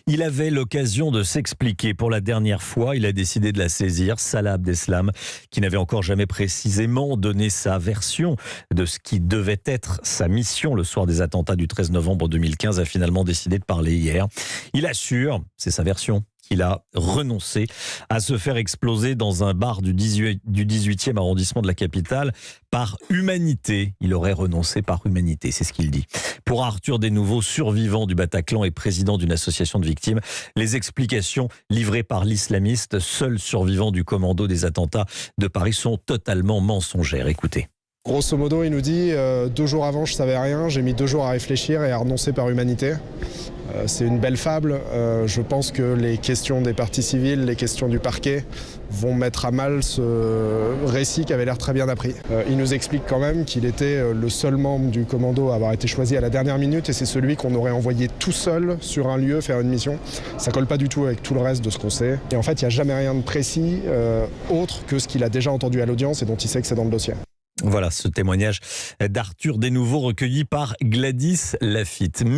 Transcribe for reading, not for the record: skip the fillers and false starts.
Il avait l'occasion de s'expliquer pour la dernière fois. Il a décidé de la saisir. Salah Abdeslam, qui n'avait encore jamais précisément donné sa version de ce qui devait être sa mission le soir des attentats du 13 novembre 2015, a finalement décidé de parler hier. Il assure, c'est sa version, qu'il a renoncé à se faire exploser dans un bar du 18e arrondissement de la capitale par humanité. Il aurait renoncé par humanité, c'est ce qu'il dit. Pour Arthur Desnouveau, survivant du Bataclan et président d'une association de victimes, les explications livrées par l'islamiste, seul survivant du commando des attentats de Paris, sont totalement mensongères. Écoutez. Grosso modo, il nous dit 2 jours avant, je savais rien, j'ai mis 2 jours à réfléchir et à renoncer par humanité. C'est une belle fable. Je pense que les questions des parties civiles, les questions du parquet vont mettre à mal ce récit qui avait l'air très bien appris. Il nous explique quand même qu'il était le seul membre du commando à avoir été choisi à la dernière minute et c'est celui qu'on aurait envoyé tout seul sur un lieu faire une mission. Ça colle pas du tout avec tout le reste de ce qu'on sait. Et en fait, il n'y a jamais rien de précis autre que ce qu'il a déjà entendu à l'audience et dont il sait que c'est dans le dossier. Voilà ce témoignage d'Arthur Desnouveau recueilli par Gladys Lafitte.